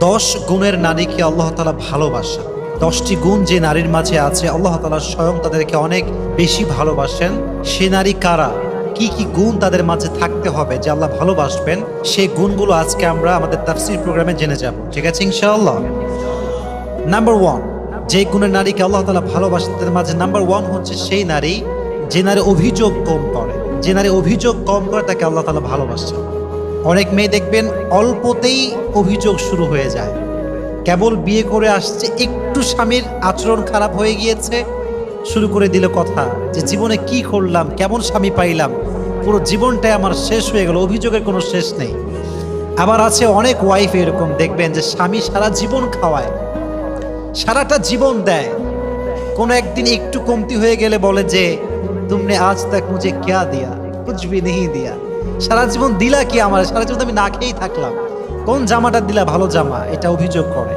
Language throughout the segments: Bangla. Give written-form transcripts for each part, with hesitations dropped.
10 গুণের নারীকে আল্লাহ তাআলা ভালোবাসেন। 10টি গুণ যে নারীর মাঝে আছে আল্লাহ তাআলা স্বয়ং তাদেরকে অনেক বেশি ভালোবাসেন। সে নারী কারা, কি কি গুণ তাদের মাঝে থাকতে হবে যে আল্লাহ ভালোবাসবেন, সেই গুণগুলো আজকে আমরা আমাদের তাফসীর প্রোগ্রামে জেনে যাব। ঠিক আছে ইনশাআল্লাহ। নাম্বার 1, যে গুণের নারীকে আল্লাহ তাআলা ভালোবাসেন তাদের মাঝে নাম্বার 1 হচ্ছে সেই নারী যে নারী অভিযোগ কম করে। যে নারী অভিযোগ কম করে তাকে আল্লাহ তাআলা ভালোবাসেন। অনেক মেয়ে দেখবেন অল্পতেই অভিযোগ শুরু হয়ে যায়। কেবল বিয়ে করে আসছে, একটু স্বামীর আচরণ খারাপ হয়ে গিয়েছে, শুরু করে দিল কথা যে জীবনে কি করলাম, কেমন স্বামী পাইলাম, পুরো জীবনটাই আমার শেষ হয়ে গেল। অভিযোগের কোনো শেষ নেই। আবার আছে অনেক ওয়াইফ এরকম দেখবেন যে স্বামী সারা জীবন খাওয়ায়, সারাটা জীবন দেয়, কোনো একদিন একটু কমতি হয়ে গেলে বলে যে তুমনে আজ তক মুঝে ক্যা দিয়া, কুছ ভি নেহি দিয়া। সারা জীবন দিলা কি আমার, সারা জীবন আমি না খেয়েই থাকলাম, কোন জামাটা দিলা ভালো জামা, এটা অভিযোগ করে।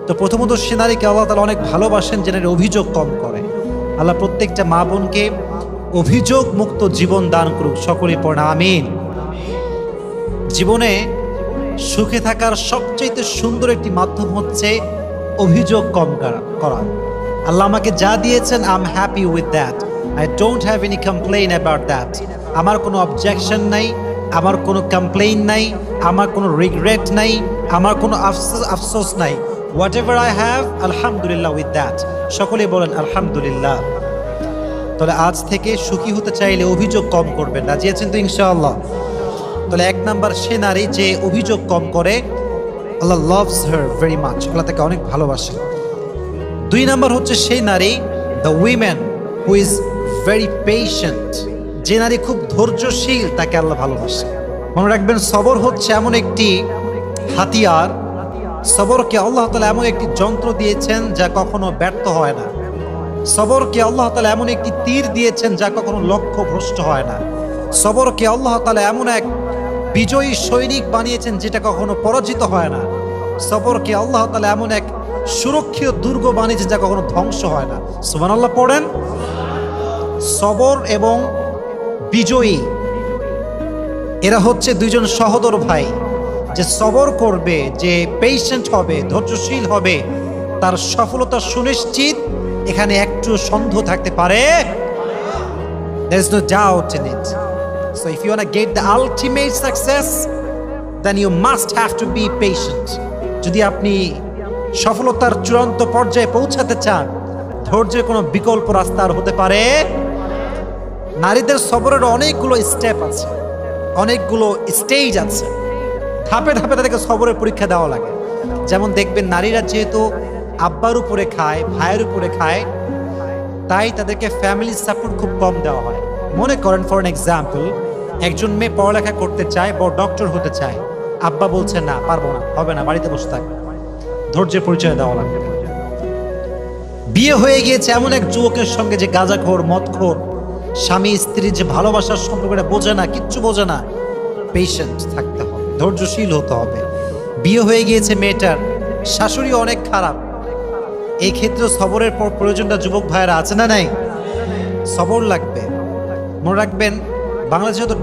তো প্রথমত সে নারীকে আল্লাহ তাআলা অনেক ভালোবাসেন যে নারী অভিযোগ কম করে। আল্লাহ প্রত্যেকটা মা বোনকে অভিযোগ মুক্ত জীবন দান করুক, সকলেই পড়ে আমিন। জীবনে সুখে থাকার সবচেয়ে সুন্দর একটি মাধ্যম হচ্ছে অভিযোগ কম করা। আল্লাহ আমাকে যা দিয়েছেন I am happy with that, I don't have any complain about that. আমার কোনো অবজেকশন নাই, আমার কোনো কমপ্লেইন নাই, আমার কোনো রিগ্রেট নাই, আমার কোনো আফসোস নাই। হোয়াট এভার আই হ্যাভ আলহামদুলিল্লাহ উইথ দ্যাট। সকলেই বলেন আলহামদুলিল্লাহ। তাহলে আজ থেকে সুখী হতে চাইলে অভিযোগ কম করবেন, রাজি আছেন তো ইনশাআল্লাহ? তাহলে 1 নাম্বার সে নারী যে অভিযোগ কম করে, আল্লাহ লাভস হার ভেরি মাচ, আল্লাহ তাকে অনেক ভালোবাসে। 2 নাম্বার হচ্ছে সেই নারী the women who is very patient, যে নারী খুব ধৈর্যশীল, তাকে আল্লাহ ভালোবাসে। মনে রাখবেন সবর হচ্ছে এমন একটি হাতিয়ার, সবরকে আল্লাহ তাআলা এমন একটি যন্ত্র দিয়েছেন যা কখনো ব্যর্থ হয় না। সবরকে আল্লাহ তাআলা এমন একটি তীর দিয়েছেন যা কখনো লক্ষ্য ভ্রষ্ট হয় না। সবরকে আল্লাহ তাআলা এমন এক বিজয়ী সৈনিক বানিয়েছেন যেটা কখনো পরাজিত হয় না। সবরকে আল্লাহ তাআলা এমন এক সুরক্ষিত দুর্গ বানিয়েছেন যা কখনো ধ্বংস হয় না। সুবহানাল্লাহ পড়েন। সবর এবং বিজয়ী এরা হচ্ছে দুইজন সহোদর ভাই। যে সবর করবে, যে পেশেন্ট হবে, ধৈর্যশীল হবে, তার সফলতা সুনিশ্চিত। এখানে একটু সন্দেহ থাকতে পারে, there is no doubt in it. So if you want to get the ultimate success, then you must have to be patient. যদি আপনি সফলতার চূড়ান্ত পর্যায়ে পৌঁছাতে চান, ধৈর্যের কোনো বিকল্প রাস্তা আর হতে পারে। নারীদের সবরের অনেকগুলো স্টেপ আছে, অনেকগুলো স্টেজ আছে, ধাপে ধাপে তাদেরকে সবরের পরীক্ষা দেওয়া লাগে। যেমন দেখবেন নারীরা যেহেতু আব্বার উপরে খায়, ভাইয়ের উপরে খায়, তাই তাদেরকে ফ্যামিলি সাপোর্ট খুব কম দেওয়া হয়। মনে করেন ফর এন এক্সাম্পল, একজন মেয়ে পড়ালেখা করতে চায়, বড় ডক্টর হতে চায়, আব্বা বলছে না, পারবো না, হবে না, বাড়িতে বসে থাকবে। ধৈর্যের পরিচয় দেওয়া লাগবে। বিয়ে হয়ে গিয়েছে এমন এক যুবকের সঙ্গে যে গাঁজাখোর, মদখোর, স্বামী স্ত্রীর যে ভালোবাসার সম্পর্কটা বোঝে না, কিচ্ছু বোঝে না। পেশেন্ট থাকতে হবে, ধৈর্যশীল হতে হবে। বিয়ে হয়ে গিয়েছে মেয়েটার, শাশুড়ি অনেক খারাপ, এই ক্ষেত্রে সবরের প্রয়োজনটা যুবক ভাইয়েরা আছে না নাই? সবর লাগবে। মনে রাখবেন বাংলাদেশে যত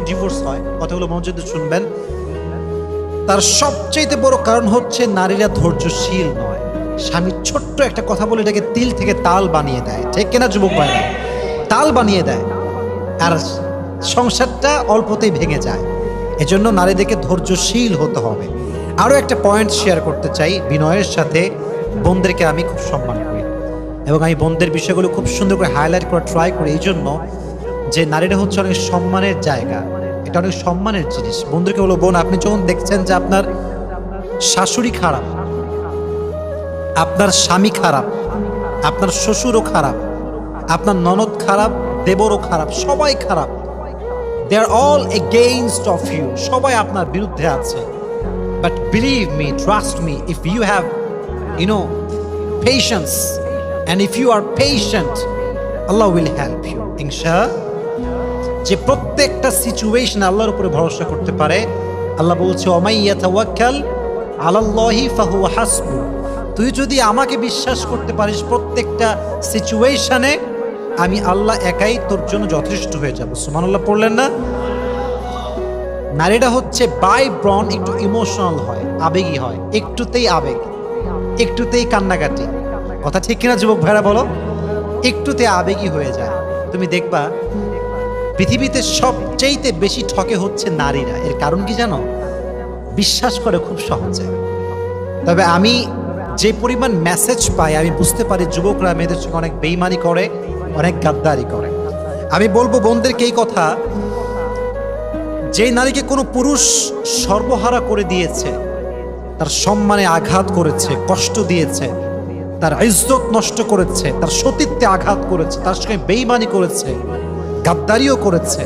ডিভোর্স হয়, কথাগুলো মনোযোগ দিয়ে শুনবেন, তার সবচেয়ে বড় কারণ হচ্ছে নারীরা ধৈর্যশীল নয়। স্বামী ছোট্ট একটা কথা বলে এটাকে তিল থেকে তাল বানিয়ে দেয়, ঠিক কিনা যুবক ভাইরা? তাল বানিয়ে দেয়, আর সংসারটা অল্পতেই ভেঙে যায়। এজন্য নারীদেরকে ধৈর্যশীল হতে হবে। আরও একটা পয়েন্ট শেয়ার করতে চাই বিনয়ের সাথে। বোনদেরকে আমি খুব সম্মান করি এবং আমি বোনদের বিষয়গুলো খুব সুন্দর করে হাইলাইট করা ট্রাই করি, এই জন্য যে নারীরা হচ্ছে অনেক সম্মানের জায়গা, এটা অনেক সম্মানের জিনিস। বোনদেরকে বলো, বোন আপনি যখন দেখছেন যে আপনার শাশুড়ি খারাপ, আপনার স্বামী খারাপ, আপনার শ্বশুরও খারাপ, আপনার ননদ খারাপ, দেবরও খারাপ, সবাই খারাপ, they are all against of you, সবাই আপনার বিরুদ্ধে আছে। But believe me, trust me, if you have patience, and if you are patient, Allah will help you ইনশাআল্লাহ। যে প্রত্যেকটা সিচুয়েশন আল্লাহর উপরে ভরসা করতে পারে, আল্লাহ বলছে ওমাই ইয়াতাওয়াক্কাল আলাল্লাহি ফাহুয়া হাসবু। তুই যদি আমাকে বিশ্বাস করতে পারিস প্রত্যেকটা সিচুয়েশনে, আমি আল্লাহ একাই তোর জন্য যথেষ্ট হয়ে যাব। সুবহানাল্লাহ পড়লেন না? নারীরা হচ্ছে বাই ব্রন একটু ইমোশনাল হয়, আবেগী হয়, একটুতেই আবেগ, একটুতেই কান্নাকাটি। কথা ঠিক কিনা যুবক ভাইরা বলো? একটুতে আবেগী হয়ে যায়। তুমি দেখবা পৃথিবীতে সবচেয়েতে বেশি ঠকে হচ্ছে নারীরা। এর কারণ কি জানো? বিশ্বাস করে খুব সহজে। তবে আমি যে পরিমাণ মেসেজ পাই, আমি বুঝতে পারি যুবকরা মেয়েদের সঙ্গে অনেক বেইমানি করে, অনেক গাদ্দারি করে। আমি বলবো বোনদেরকে এই কথা, যে নারীকে কোনো পুরুষ সর্বহারা করে দিয়েছে, তার সম্মানে আঘাত করেছে, কষ্ট দিয়েছে, তার ইজ্জত নষ্ট করেছে, তার সতীত্বে আঘাত করেছে, তার সঙ্গে বেইমানি করেছে, গাদ্দারিও করেছে,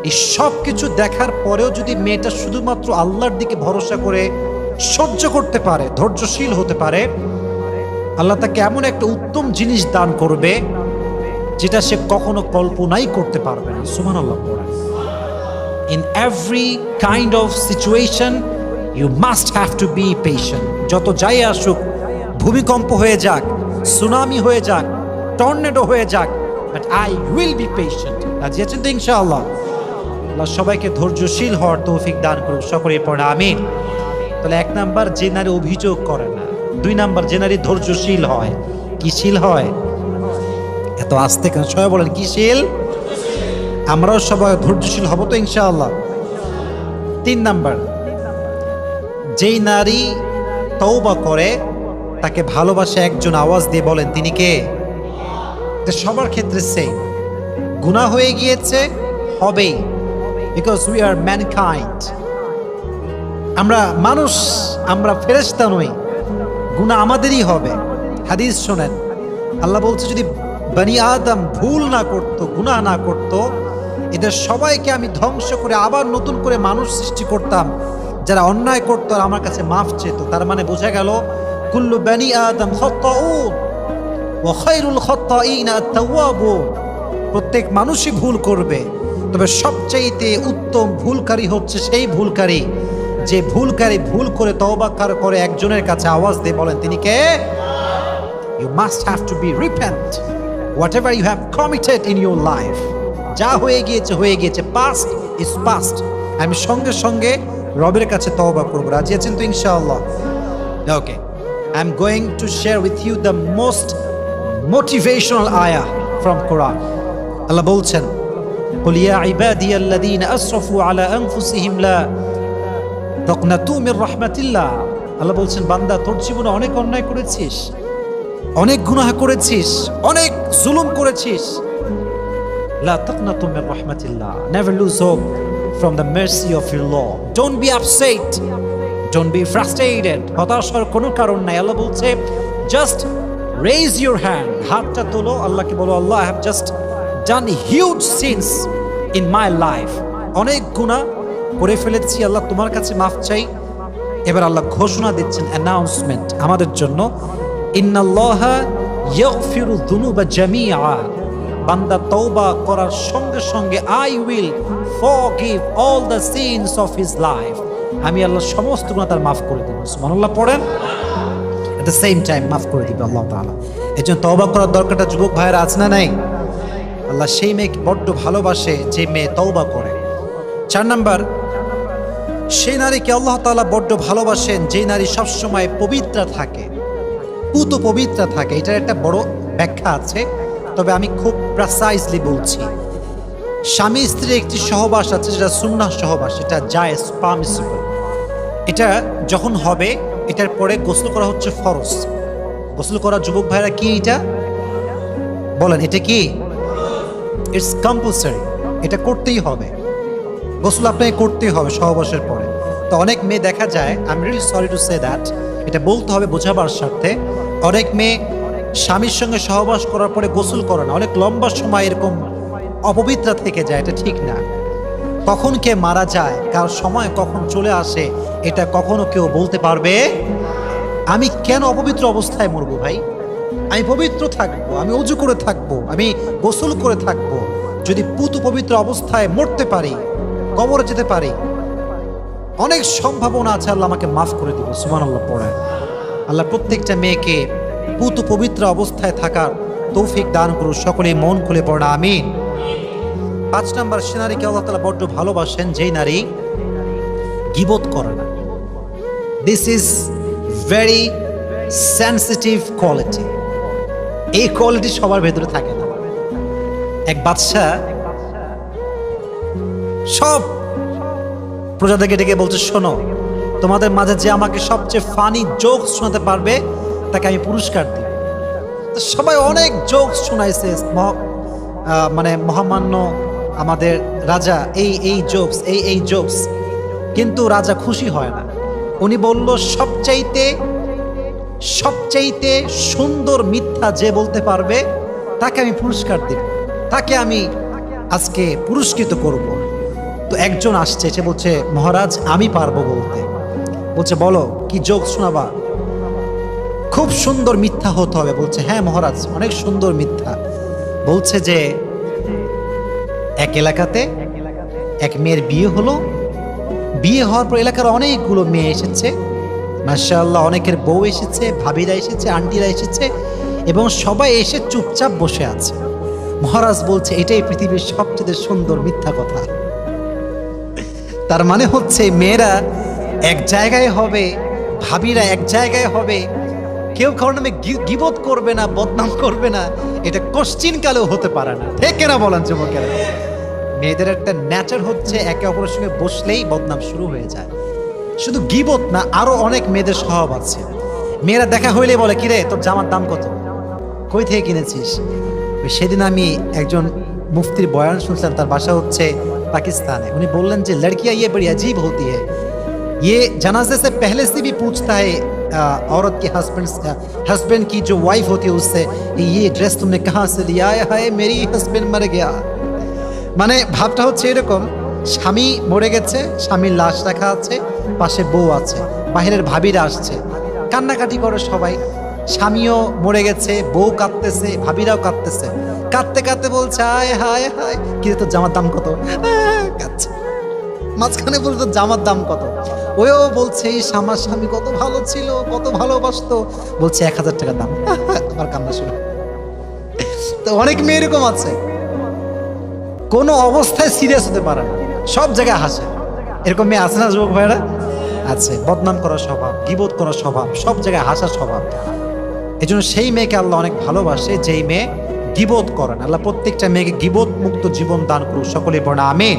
এই সব কিছু দেখার পরেও যদি মেয়েটা শুধুমাত্র আল্লাহর দিকে ভরসা করে সহ্য করতে পারে, ধৈর্যশীল হতে পারে, আল্লাহ তাকে এমন একটা উত্তম জিনিস দান করবে যেটা সে কখনো কল্পনাই করতে পারবে না। সুবহানাল্লাহ। In every kind of situation you must have to be patient. যত যাই আসুক, ভূমিকম্প হয়ে যাক, সুনামি হয়ে যাক, টর্নেডো হয়ে যাক, but I will be patient. রাজি আছেন তো ইনশাআল্লাহ? আল্লাহ সবাইকে ধৈর্যশীল হওয়ার তৌফিক দান করুক, সকলেই পড়ে আমিন। তাহলে 1 নাম্বার, যে নারী অভিযোগ করে না। 2 নাম্বার, যে নারী ধৈর্যশীল হয়। কি শীল হয়? এত আস্তে কেন? সবাই বলেন কি শীল? আমরাও সবাই ধৈর্যশীল হব তো ইনশাআল্লাহ। 3 নাম্বার, যেই নারী তওবা করে তাকে ভালোবাসে একজন, আওয়াজ দিয়ে বলেন তিনি কে? সবার ক্ষেত্রে সেম। গুনাহ হয়ে গিয়েছে, হবেই, বিকজ উই আর ম্যানকাইন্ড। আমরা মানুষ, আমরা ফেরেশতা নই, গুনাহ আমাদেরই হবে। হাদিস শোনেন, আল্লাহ বলছে যদি বনি আদম ভুল না করত, গুনাহ না করত, এদের সবাইকে আমি ধ্বংস করে আবার নতুন করে মানুষ সৃষ্টি করতাম যারা অন্যায় করতো আর আমার কাছে মাফ চেত। তার মানে বোঝা গেল কুল্লু বনি আদম খাত্তাউন ওয়া খায়রুল খাত্তাইনা আত-তাওয়াবুন। প্রত্যেক মানুষই ভুল করবে, তবে সবচেয়ে উত্তম ভুলকারী হচ্ছে সেই ভুলকারী যে ভুলকারী ভুল করে তওবা করে একজনের কাছে আওয়াজ দিয়ে বলেন তিনি কে? You must have to be repent whatever you have committed in your life. যা হয়ে গিয়েছে হয়ে গিয়েছে, past is past। আমি সঙ্গে সঙ্গে রবের কাছে তওবা করব। রাজি আছেন তো ইনশাআল্লাহ? Okay, I'm going to share with you the most motivational ayah from Quran. আল্লাহ বলছেন, قل يا عبادي الذين أسرفوا على أنفسهم لا تقنطوا من رحمة الله। আল্লাহ বলছেন, বান্দা তোর জীবনে অনেক অন্যায় করেছিস, অনেক গুনাহ করেছিস, অনেক জুলুম করেছিস, লা তাকনাতু Mir রাহমাতিল্লাহ, never lose hope from the mercy of your Lord. Don't be upset, don't be frustrated, হতাশার কোনো কারণ নাই। আল্লাহ বলছে, just raise your hand, হাতটা তোলো, আল্লাহকে বলো, আল্লাহ I have just done huge sins in my life, অনেক গুনাহ করে ফেলেছি, আল্লাহ তোমার কাছে মাফ চাই। এবার আল্লাহ ঘোষণা দিচ্ছেন, অ্যানাউন্সমেন্ট আমাদের জন্য, ইন্নাল্লাহা ইয়াগফিরু যুনুবা জামিআ, বান্দা তওবা করার সঙ্গে সঙ্গে I will forgive all the sins of his life, আমি আল্লাহ সমস্ত গুনাহ তার মাফ করে দেব। সুবহানাল্লাহ পড়েন। at the same time মাফ করে দিবে আল্লাহ তাআলা। এজন্য তওবা করার দরকারটা যুবক ভাইয়েরা আছে না নাই? আল্লাহ সেই মেয়েকে বড্ড ভালোবাসে যে মেয়ে তওবা করে। 4 নাম্বার, সেই নারীকে আল্লাহ তাআলা বড্ড ভালোবাসেন যে নারী সবসময় পবিত্র থাকে, পুত পবিত্র থাকে। এটার একটা বড় ব্যাখ্যা আছে, তবে আমি খুব প্রিসাইজলি বলছি। স্বামী স্ত্রীর একটি সহবাস আছে যেটা সুন্নাহ সহবাস, এটা জায়েজ, পারমিসিবল। এটা যখন হবে, এটার পরে গোসল করা হচ্ছে ফরজ। গোসল করা যুবক ভাইরা কি এটা বলেন? এটা কি? ইটস কম্পালসারি, এটা করতেই হবে। গোসল আপনাকে করতেই হবে সহবাসের পরে। তো অনেক মেয়ে দেখা যায়, I am really sorry to say that, এটা বলতে হবে বোঝাবার স্বার্থে, অনেক মেয়ে স্বামীর সঙ্গে সহবাস করার পরে গোসল করে না, অনেক লম্বা সময় এরকম অপবিত্র থেকে যায়। এটা ঠিক না। কখন কে মারা যায়, কার সময় কখন চলে আসে, এটা কখনো কেউ বলতে পারবে? আমি কেন অপবিত্র অবস্থায় মরবো ভাই? আমি পবিত্র থাকবো, আমি অজু করে থাকবো, আমি গোসল করে থাকবো। যদি পুত পবিত্র অবস্থায় মরতে পারি, কবরে যেতে পারি, অনেক সম্ভাবনা আছে আল্লাহ আমাকে মাফ করে দিবে। সুবহানাল্লাহ পড়ে। আল্লাহ প্রত্যেকটা মেয়েকে পুত পবিত্র অবস্থায় থাকার তৌফিক দান করুন, সকলে মন খুলে পড়া আমিন। 5 নাম্বার, সে নারীকে আল্লাহ তাআলা বড্ড ভালোবাসেন যেই নারী গীবত করে না। This is very sensitive quality. এই কোয়ালিটি সবার ভেতরে থাকে না। এক বাদশা সব প্রজাদেরকে ডেকে বলছে, শোনো, তোমাদের মাঝে যে আমাকে সবচেয়ে ফানি জোকস শোনাতে পারবে তাকে আমি পুরস্কার দিই। তো সবাই অনেক জোকস শোনাইছে, মানে মহামান্য আমাদের রাজা এই জোকস, কিন্তু রাজা খুশি হয় না। উনি বলল, সবচাইতে সুন্দর মিথ্যা যে বলতে পারবে তাকে আমি পুরস্কার দেব, তাকে আমি আজকে পুরস্কৃত করব। তো একজন আসছে, সে বলছে, মহারাজ আমি পারবো বলতে। বলছে, বলো কি জোক শোনাবা? খুব সুন্দর মিথ্যা হতে হবে। বলছে, হ্যাঁ মহারাজ, অনেক সুন্দর মিথ্যা। বলছে যে এক এলাকাতে এক মেয়ের বিয়ে হলো। বিয়ে হওয়ার পর এলাকার অনেকগুলো মেয়ে এসেছে, মাশাআল্লাহ, অনেকের বউ এসেছে, ভাবিরা এসেছে, আন্টিরা এসেছে, এবং সবাই এসে চুপচাপ বসে আছে। মহারাজ বলছে, এটাই পৃথিবীর সবচেয়ে সুন্দর মিথ্যা কথা। তার মানে হচ্ছে মেয়েরা এক জায়গায় হবে, ভাবিরা এক জায়গায় হবে, কেউ কারোর নামে গীবত করবে না, বদনাম করবে না, এটা কোশ্চিন কালেও হতে পারে না। ঠিক না বলেন যুবকেরা? মেয়েদের একটা নেচার হচ্ছে একে অপরের সঙ্গে বসলেই বদনাম শুরু হয়ে যায়। শুধু গীবত না, আরো অনেক মেয়েদের স্বভাব আছে। মেয়েরা দেখা হইলে বলে, কিরে তোর জামার দাম কত, কই থেকে কিনেছিস? সেদিন আমি একজন মুফতির বয়ান শুনছিলাম, তার বাসা হচ্ছে पाकिस्तान है। उन्हें बोलन जे लड़कियां ये बड़ी अजीब होती है, ये जनाजे से पहले से भी पूछता है औरत के हस्बैंड की जो वाइफ होती है उससे, ये ड्रेस तुमने कहाँ से लिया है? मेरी हस्बैंड मर गया। মানে ভাবটা হচ্ছে এরকম, স্বামী মরে গেছে, স্বামীর লাশ রাখা আছে, পাশে বউ আছে, বাহিরের ভাবিরা আসছে, কান্নাকাটি করে সবাই। স্বামীও মরে গেছে, বউ কাঁদতেছে, ভাবিরাও কাঁদতেছে, কাঁদতে কাঁদতে বলছে, হায় হায় হায়, কি তোর জামার দাম কত? কাঁদছে। মাঝখানে বলছে তোর জামার দাম কত? ওও বলছে আমার স্বামী কত ভালো ছিল, কত ভালোবাসতো, বলছে 1000 টাকা দাম। আমার কান্না শুনে। তো অনেক মেয়ে এরকম আছে, কোনো অবস্থায় সিরিয়াস হতে পারে না, সব জায়গায় হাসে। এরকম মেয়ে আছে না যুবক ভাইরা? আছে। বদনাম করার স্বভাব, গীবত করার স্বভাব, সব জায়গায় হাসার স্বভাব। এই জন্য সেই মেয়েকে আল্লাহ অনেক ভালোবাসে যেই মেয়ে গীবত করে না। আল্লাহ প্রত্যেকটা মেয়েকে গীবত মুক্ত জীবন দান করুক, সকলে পড়ে আমিন।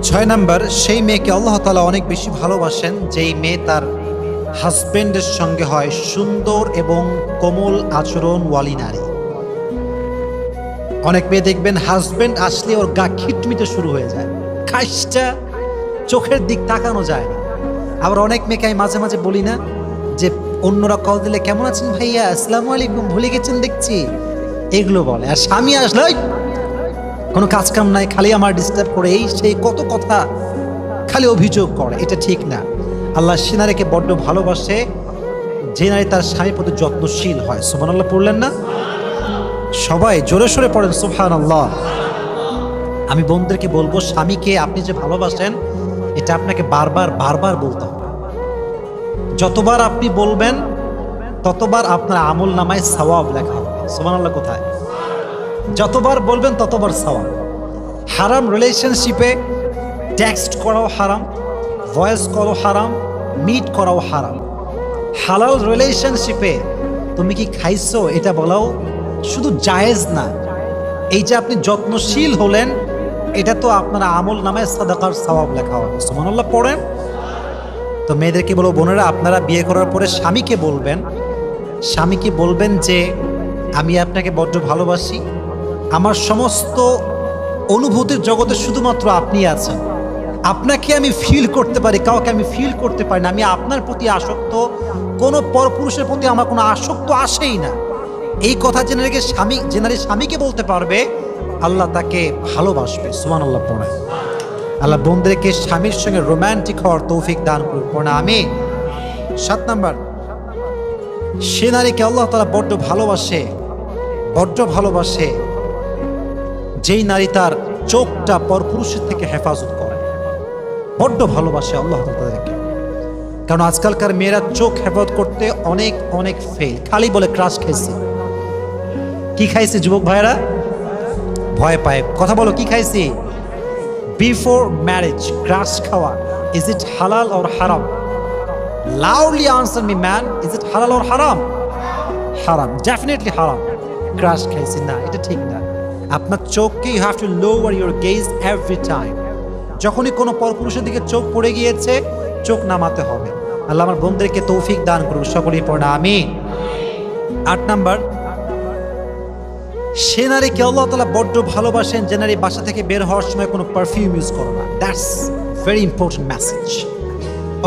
6 নাম্বার, সেই মেয়েকে আল্লাহ তাআলা অনেক বেশি ভালোবাসেন যেই মেয়ে তার হাজবেন্ডের সঙ্গে হয় সুন্দর এবং কোমল আচরণওয়ালী নারী। অনেক মেয়ে দেখবেন হাজবেন্ড আসলে ওর গা খিটমিটে শুরু হয়ে যায়, খাইসটা চোখের দিক তাকানো যায় না। আবার অনেক মেয়েকে আমি মাঝে মাঝে বলি না যে অন্যরা কল দিলে কেমন আছেন ভাইয়া, আসসালামু আলাইকুম, ভুলে গেছেন দেখছি, এগুলো বলে। আর স্বামী আসলে কোনো কাজ কাম নাই, খালি আমার ডিস্টার্ব করে, এই সেই কত কথা, খালি অভিযোগ করে। এটা ঠিক না। আল্লাহ সে নারীকে বড্ড ভালোবাসে যে নারী তার স্বামীর প্রতি যত্নশীল হয়। সুবহানাল্লাহ পড়লেন না? সবাই জোরে সোরে পড়েন সুবহানাল্লাহ। আমি বোনদেরকে বলবো, স্বামীকে আপনি যে ভালোবাসেন এটা আপনাকে বারবার বারবার বলতে হবে। যতবার আপনি বলবেন ততবার আপনার আমল নামায় সওয়াব লেখা হবে। সুবহানাল্লাহ কোথায়? যতবার বলবেন ততবার সওয়াব। হারাম রিলেশনশিপে টেক্সট করাও হারাম, ভয়েস কলও হারাম, মিট করাও হারাম। হালাল রিলেশনশিপে তুমি কি খাইছো এটা বলাও শুধু জায়েজ না, এই যে আপনি যত্নশীল হলেন এটা তো আপনার আমল নামায় সাদাকার সওয়াব লেখা হবে। সুবহানাল্লাহ পড়েন। তো মেয়েদেরকে বলবো, বোনেরা আপনারা বিয়ে করার পরে স্বামীকে বলবেন যে আমি আপনাকে বড্ড ভালোবাসি, আমার সমস্ত অনুভূতির জগতে শুধুমাত্র আপনি আছেন, আপনাকে আমি ফিল করতে পারি, কাউকে আমি ফিল করতে পারি না, আমি আপনার প্রতি আসক্ত, কোনো পরপুরুষের প্রতি আমার কোনো আসক্ত আসেই না। এই কথা যে নারী স্বামীকে বলতে পারবে আল্লাহ তাকে ভালোবাসবে। সুবহানাল্লাহ পড়ে। আল্লাহ বোনদেরকে স্বামীর সঙ্গে রোমান্টিক হওয়ার তৌফিক দান করুক, পড়ে আমি। 7 নাম্বার, সে নারীকে আল্লাহ তাআলা বড্ড ভালোবাসে যেই নারী তার চোখটা পরপুরুষের থেকে হেফাজত করে। বড্ড ভালোবাসে আল্লাহ তাআলা তাদেরকে। কারণ আজকালকার মেয়েরা চোখ হেফাজত করতে অনেক অনেক ফেল, খালি বলে ক্রাশ খাইছে। কি খাইছে যুবক ভাইরা? ভয় পায়। কথা বলো, কি খাইছি? বিফোর ম্যারেজ ক্রাশ খাওয়া, ইজ ইট হালাল অর হারাম? Loudly answer me, man. Is it halal or haram? Haram. Definitely haram. Crash খাইছি না, এটা ঠিক না। আপনার চোখকে you have to lower your gaze every time. যখনই কোনো পরপুরুষের দিকে চোখ পড়ে গিয়েছে, চোখ নামাতে হবে। আল্লাহ আমার বন্ধুদেরকে তৌফিক দান করুক, সকলেই পড়ে আমিন। 8 নাম্বার, সে নারীকে আল্লাহ তাআলা বড্ড ভালোবাসেন যে নারী বাসা থেকে বের হওয়ার সময় কোনো পারফিউম ইউজ করে না। That's very important message.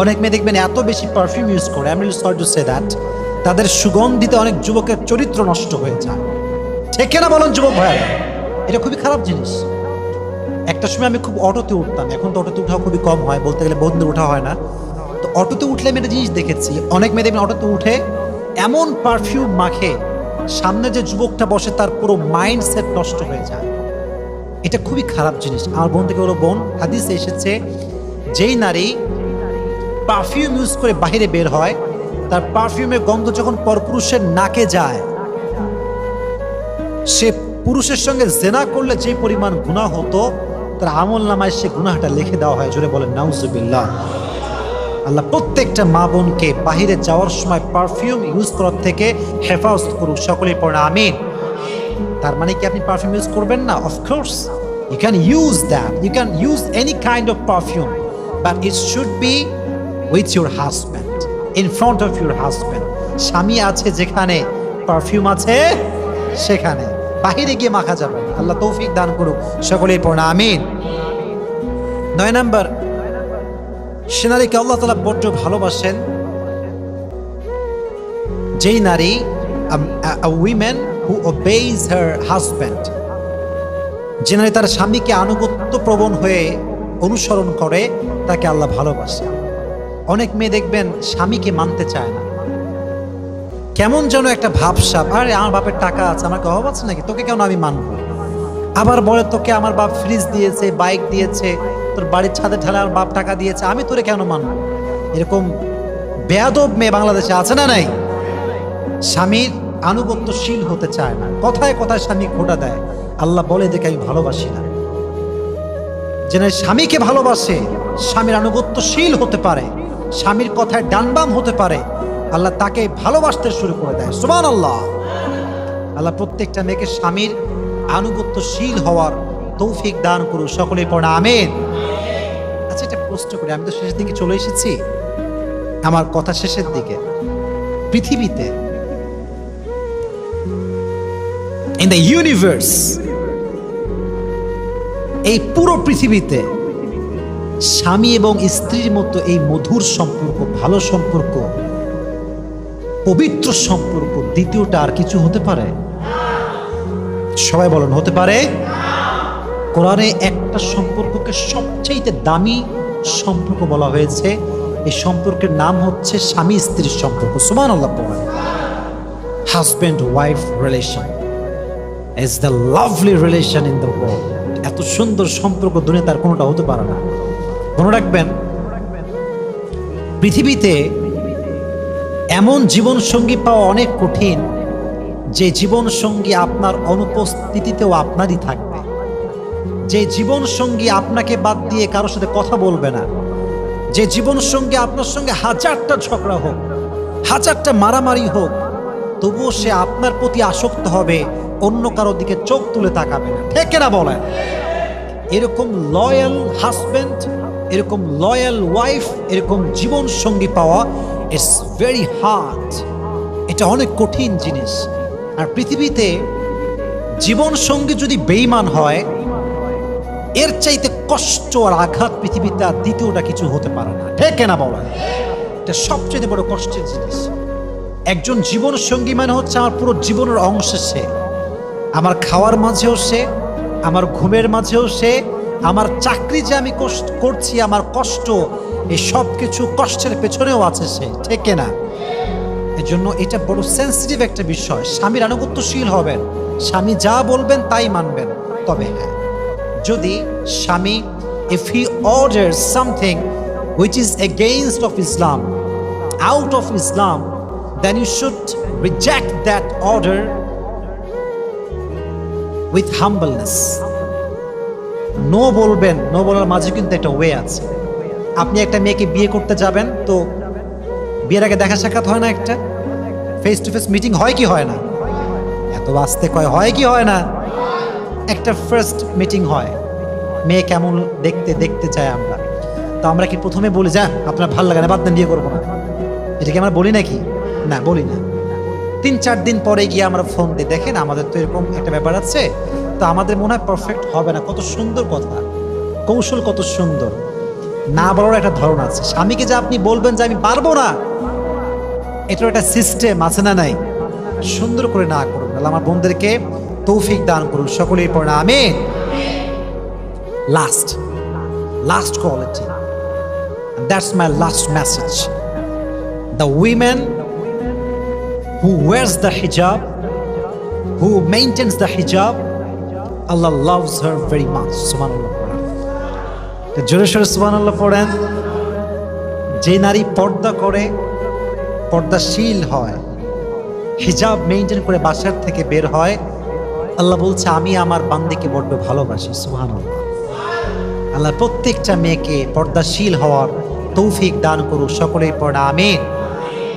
অনেক মেয়ে দেখবেন এত বেশি পারফিউম ইউজ করে, I am really sorry to say that, তাদের সুগন্ধিতে অনেক যুবকের চরিত্র নষ্ট হয়ে যায়। ঠিক না বলেন যুবক ভাইরা? এটা খুবই খারাপ জিনিস। একটা সময় আমি খুব অটোতে উঠতাম, এখন তো অটোতে উঠা খুবই কম হয়, বলতে গেলে বন্ধু উঠা হয় না। তো অটোতে উঠলে আমি একটা জিনিস দেখেছি, অনেক মেয়ে দেখবেন অটোতে উঠে এমন পারফিউম মাখে, সামনে যে যুবকটা বসে তার পুরো মাইন্ডসেট নষ্ট হয়ে যায়। এটা খুবই খারাপ জিনিস। আমার বোন থেকে বলো, বোন, হাদিসে এসেছে যেই নারী পারফিউম ইউজ করে বাইরে বের হয়, তার পারফিউমের গন্ধ যখন পরপুরুষের নাকে যায়, সে পুরুষের সঙ্গে জেনা করলে যে পরিমাণ গুনাহ হতো, তার আমল নামায় সে গুনাহটা লিখে দেওয়া হয়। জোরে বলেন নাউজুবিল্লাহ। আল্লাহ প্রত্যেকটা মা বোনকে বাহিরে যাওয়ার সময় পারফিউম ইউজ করার থেকে হেফাজত করুক, সকলেই পড়ে আমিন। তার মানে কি আপনি পারফিউম ইউজ করবেন না? Of course you can use that, you can use any kind of perfume, but it should be with your husband, in front of your husband. স্বামী আছে যেখানে পারফিউম আছে সেখানে, বাহিরে গিয়ে মাখা যাবে না। আল্লাহ তৌফিক দান করুক, সকলেই পড়ে আমিন। 9 নাম্বার, সে নারীকে আল্লাহ তাআলা বড্ড ভালোবাসেন যেই নারী, a woman who obeys her husband, যে নারী তার স্বামীকে আনুগত্য প্রবণ হয়ে অনুসরণ করে, তাকে আল্লাহ ভালোবাসে। অনেক মেয়ে দেখবেন স্বামীকে মানতে চায় না, কেমন যেন একটা ভাবসাব, আরে আমার বাপের টাকা আছে, আমার অভাব আছে নাকি, তোকে কেন আমি মানবো। আবার বলে, তোকে আমার বাপ ফ্রিজ দিয়েছে, বাইক দিয়েছে, তোর বাড়ির ছাদে ঢালে আমার বাপ টাকা দিয়েছে, আমি তোরে কেন মানবো। এরকম বেয়াদব মেয়ে বাংলাদেশে আছে না নাই? স্বামীর আনুগত্যশীল হতে চায় না, কথায় কথায় স্বামী খোঁটা দেয়। আল্লাহ বলে, দেখে আমি ভালোবাসি না। যে স্বামীকে ভালোবাসে, স্বামীর আনুগত্যশীল হতে পারে, স্বামীর কথায় ডানবাম হতে পারে, আল্লাহ তাকে ভালোবাসতে শুরু করে দেয়। সুবহানাল্লাহ। আল্লাহ প্রত্যেকটা মেয়েকে স্বামীর আনুগত্যশীল হওয়ার তৌফিক দান করুন, সকলেই পড়ে আমিন। আচ্ছা, এটা প্রশ্ন করি, আমি তো শেষের দিকে চলে এসেছি, আমার কথা শেষের দিকে। পৃথিবীতে, ইন দ্য ইউনিভার্স, এই পুরো পৃথিবীতে স্বামী এবং স্ত্রীর মতো এই মধুর সম্পর্ক, ভালো সম্পর্ক, পবিত্র সম্পর্ক দ্বিতীয়টা আর কিছু হতে পারে? সবাই বলেন, হতে পারে? কোরআনে একটা সম্পর্ককে সবচেয়ে দামি সম্পর্ক বলা হয়েছে, এই সম্পর্কের নাম হচ্ছে স্বামী স্ত্রীর সম্পর্ক। সুবহানাল্লাহ। Husband wife relation is the lovely relation in the world. এত সুন্দর সম্পর্ক দুনিয়া তার কোনোটা হতে পারে না। মনে রাখবেন, পৃথিবীতে এমন জীবন সঙ্গী পাওয়া অনেক কঠিন, যে জীবন সঙ্গী আপনার অনুপস্থিতিতেও আপনারই থাকবে, যে জীবন সঙ্গী আপনাকে বাদ দিয়ে কারোর সাথে কথা বলবে না, যে জীবন সঙ্গী আপনার সঙ্গে হাজারটা ঝগড়া হোক, হাজারটা মারামারি হোক, তবুও সে আপনার প্রতি আসক্ত হবে, অন্য কারোর দিকে চোখ তুলে তাকাবে না। ঠিক না বলেন? এরকম লয়াল হাজব্যান্ড, এরকম লয়াল ওয়াইফ, এরকম জীবন সঙ্গী পাওয়া ইটস ভেরি হার্ড। এটা অনেক কঠিন জিনিস। আর পৃথিবীতে জীবন সঙ্গী যদি বেঈমান হয়, এর চাইতে কষ্ট আর আঘাত পৃথিবীতে আর দ্বিতীয়টা কিছু হতে পারে না। ঠিক না বলেন? এটা সবচেয়ে বড় কষ্টের জিনিস। একজন জীবন সঙ্গী মানে হচ্ছে আমার পুরো জীবনের অংশ। সে আমার খাওয়ার মাঝেও সে, আমার ঘুমের মাঝেও সে, আমার চাকরি যে আমি করছি, আমার কষ্ট, এই সব কিছু কষ্টের পেছনেও আছে সে। ঠিক না? এজন্য এটা বড় সেন্সিটিভ একটা বিষয়। স্বামীর আনুগত্যশীল হবেন, স্বামী যা বলবেন তাই মানবেন। তবে হ্যাঁ, যদি স্বামী if he orders something which is against of Islam, out of Islam, then you should reject that order with humbleness. No বলবেন, নো বলার মাঝে কিন্তু একটা ওয়ে আছে। আপনি একটা মেয়েকে বিয়ে করতে যাবেন, তো বিয়ের আগে দেখা সাক্ষাৎ হয় না, একটা ফেস টু ফেস মিটিং হয় কি হয় না? এত আস্তে কয় হয় কি হয় না? একটা ফার্স্ট মিটিং হয়, মেয়ে কেমন দেখতে দেখতে চাই আমরা। তো আমরা কি প্রথমে বলি যা আপনার ভালো লাগে না, বাদ দেন, বিয়ে করবো না? এটা কি আমরা বলি নাকি? না, বলি না। 3-4 দিন পরে গিয়ে আমরা ফোন দিই, দেখেন আমাদের তো এরকম একটা ব্যাপার আছে, তো আমাদের মনে হয় পারফেক্ট হবে না। কত সুন্দর কথা, কৌশল কত সুন্দর। না বলার একটা ধরন আছে। স্বামীকে যে আপনি বলবেন যে আমি পারবো না, এটার একটা সিস্টেম আছে না নাই? সুন্দর করে না করুন। আল্লাহ আমার বোনদেরকে তৌফিক দান করুন, সকলেই পড়ে আমিন। Last quality, that's my last message. The women who wears the hijab, who maintains the hijab, Allah loves her very much. Subhanallah পড়েন, জোরে সোরে সুবহানাল্লাহ পড়েন। যে নারী পর্দা করে, পর্দাশীল হয়, হিজাব মেইনটেইন করে বাসার থেকে বের হয়, আল্লাহ বলছে আমি আমার বান্দিকে বড্ড ভালোবাসি। সুবহানাল্লাহ। আল্লাহ প্রত্যেকটা মেয়েকে পর্দাশীল হওয়ার তৌফিক দান করুক, সকলেই পড়া আমিন।